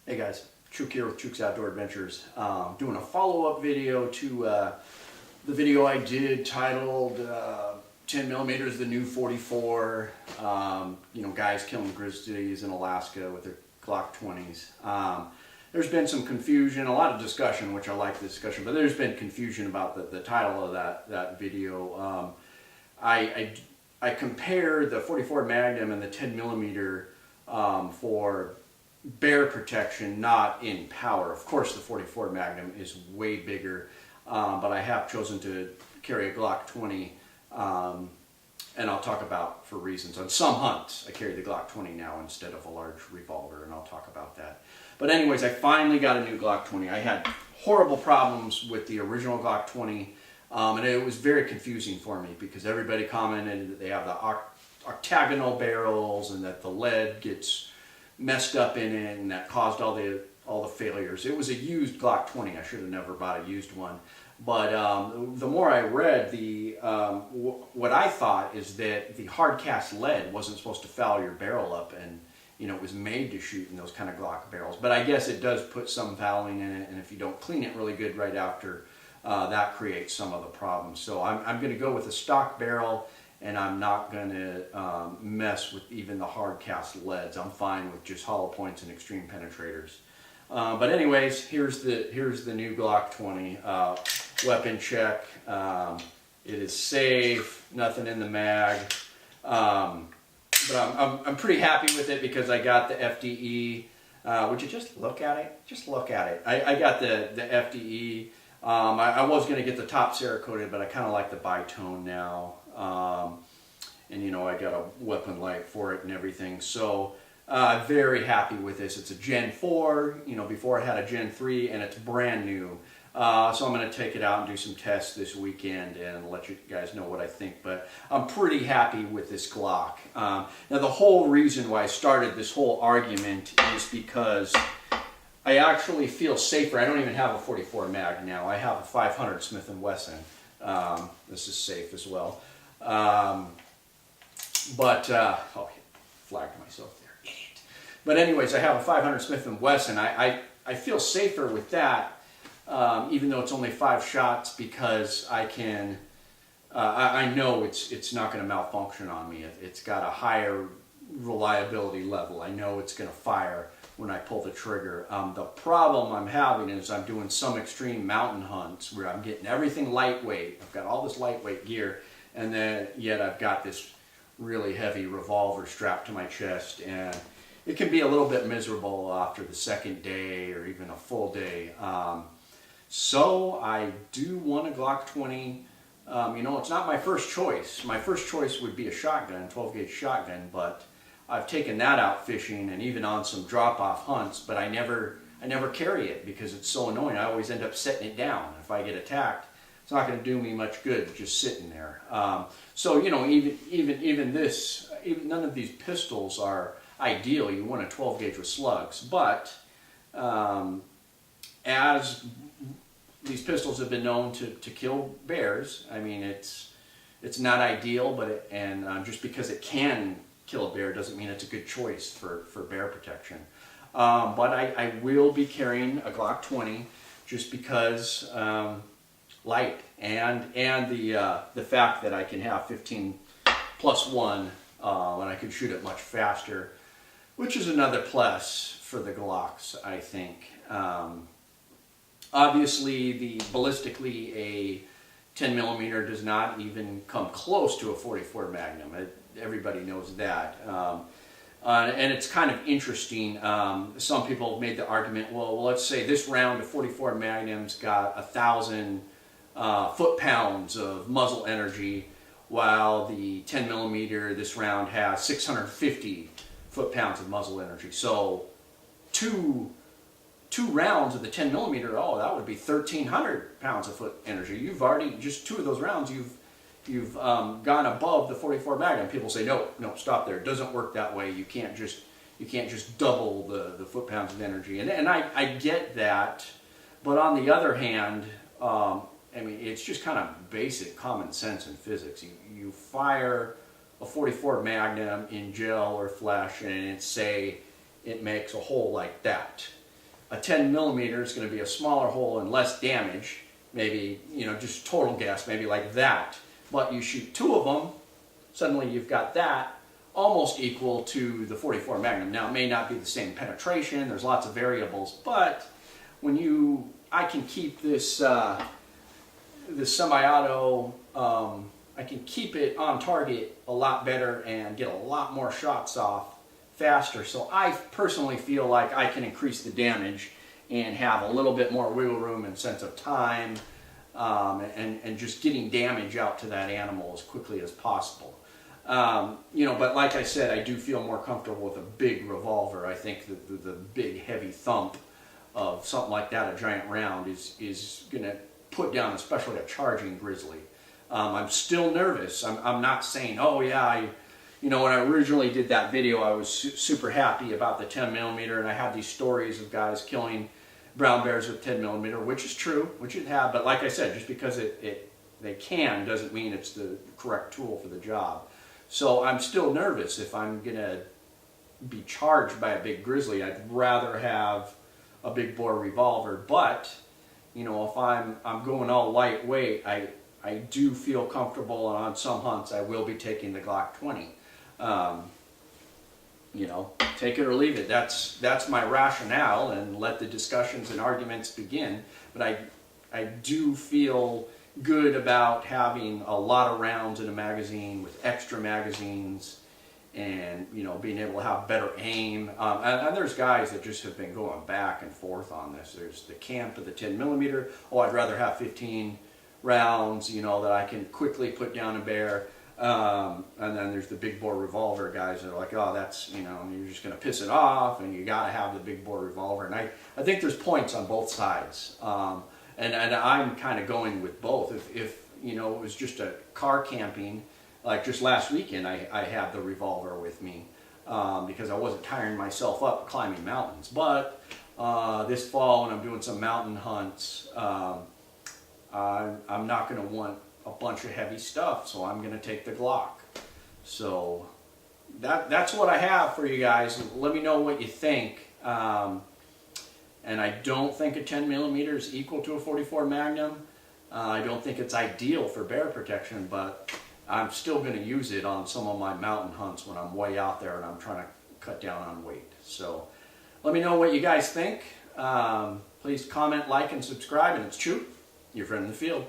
Hey guys, Chuke here with Chuke's Outdoor Adventures. Doing a follow-up video to the video I did titled 10 millimeters, the new 44. Guys killing grizzlies in Alaska with their Glock 20s. There's been some confusion, a lot of discussion, which I like the discussion, but there's been confusion about the title of that video. I compare the 44 Magnum and the 10 millimeter for bear protection, not in power. Of course, the 44 Magnum is way bigger, but I have chosen to carry a Glock 20, and I'll talk about for reasons. On some hunts, I carry the Glock 20 now instead of a large revolver, and I'll talk about that. But anyways, I finally got a new Glock 20. I had horrible problems with the original Glock 20, and it was very confusing for me because everybody commented that they have the octagonal barrels and that the lead gets messed up in it, and that caused all the failures. It was a used Glock 20. I should have never bought a used one. But the more I read, what I thought is that the hard cast lead wasn't supposed to foul your barrel up, and it was made to shoot in those kind of Glock barrels. But I guess it does put some fouling in it, and if you don't clean it really good right after, that creates some of the problems. So I'm going to go with a stock barrel, and I'm not going to mess with even the hard cast leads. I'm fine with just hollow points and extreme penetrators. But anyways, here's the new Glock 20 weapon check. It is safe, nothing in the mag. But I'm pretty happy with it because I got the FDE. Would you just look at it? Just look at it. I got the FDE. I was going to get the top Cerakoted, but I kind of like the bitone now. And I got a weapon light for it and everything. So very happy with this. It's a Gen 4. Before I had a Gen 3, and it's brand new. So I'm going to take it out and do some tests this weekend and let you guys know what I think. But I'm pretty happy with this Glock. Now the whole reason why I started this whole argument is because I actually feel safer. I don't even have a 44 mag now. I have a 500 Smith & Wesson. This is safe as well. Oh, flagged myself there, idiot. But anyways, I have a 500 Smith & Wesson. I feel safer with that, even though it's only 5 shots, because I can, I know it's not going to malfunction on me. It's got a higher reliability level. I know it's going to fire when I pull the trigger. The problem I'm having is I'm doing some extreme mountain hunts where I'm getting everything lightweight. I've got all this lightweight gear, and then yet I've got this really heavy revolver strapped to my chest, and it can be a little bit miserable after the second day or even a full day. So I do want a Glock 20. It's not my first choice. My first choice would be a shotgun, 12 gauge shotgun, but I've taken that out fishing and even on some drop-off hunts, but I never carry it because it's so annoying. I always end up setting it down. If I get attacked, it's not going to do me much good just sitting there. So even none of these pistols are ideal. You want a 12 gauge with slugs, but as these pistols have been known to kill bears, I mean it's not ideal, but just because it can kill a bear doesn't mean it's a good choice for bear protection. But I will be carrying a Glock 20 just because light and the fact that I can have 15+1 and I can shoot it much faster, which is another plus for the Glocks, I think. Obviously, ballistically, a 10 millimeter does not even come close to a 44 Magnum. Everybody knows that. And it's kind of interesting. Some people have made the argument, well, let's say this round of 44 Magnum's got 1,000 foot-pounds of muzzle energy, while the 10 millimeter this round has 650 foot-pounds of muzzle energy. So two rounds of the 10 millimeter, that would be 1,300 pounds of foot energy. You've already, just 2 of those rounds, you've gone above the 44 Magnum. People say, no, stop there. It doesn't work that way. You can't just double the foot-pounds of energy. And I get that, but on the other hand, it's just kind of basic common sense in physics. You fire a 44 Magnum in gel or flesh, and say it makes a hole like that. a 10 millimeter is going to be a smaller hole and less damage, maybe, you know, just total guess, maybe like that. But you shoot 2 of them, suddenly you've got that almost equal to the 44 Magnum. Now, it may not be the same penetration, there's lots of variables, but when I can keep this, this semi-auto, I can keep it on target a lot better and get a lot more shots off faster. So I personally feel like I can increase the damage and have a little bit more wiggle room and sense of time, and just getting damage out to that animal as quickly as possible. You know, but like I said, I do feel more comfortable with a big revolver. I think the big heavy thump of something like that, a giant round, is going to put down especially a charging grizzly. I'm still nervous. I'm not saying, oh yeah, you know, when I originally did that video, I was super happy about the 10 millimeter, and I had these stories of guys killing brown bears with 10 millimeter, which is true, which it have. But like I said, just because they can doesn't mean it's the correct tool for the job. So I'm still nervous if I'm gonna be charged by a big grizzly. I'd rather have a big bore revolver. But you know, if I'm going all lightweight, I do feel comfortable, and on some hunts I will be taking the Glock 20. You know, take it or leave it. That's my rationale, and let the discussions and arguments begin. But I do feel good about having a lot of rounds in a magazine with extra magazines, and you know, being able to have better aim. And there's guys that just have been going back and forth on this. There's the camp of the 10 millimeter. Oh, I'd rather have 15 rounds, you know, that I can quickly put down a bear. And then there's the big bore revolver guys that are like, oh, that's, you know, you're just going to piss it off, and you got to have the big bore revolver. And I think there's points on both sides. And I'm kind of going with both. If you know, it was just a car camping, like just last weekend, I had the revolver with me because I wasn't tiring myself up climbing mountains. But this fall, when I'm doing some mountain hunts, I'm not going to want a bunch of heavy stuff, so I'm going to take the Glock. So that's what I have for you guys. Let me know what you think. And I don't think a 10 millimeter is equal to a 44 Magnum. I don't think it's ideal for bear protection, but I'm still going to use it on some of my mountain hunts when I'm way out there and I'm trying to cut down on weight. So let me know what you guys think. Please comment, like, and subscribe. And it's Chuke, your friend in the field.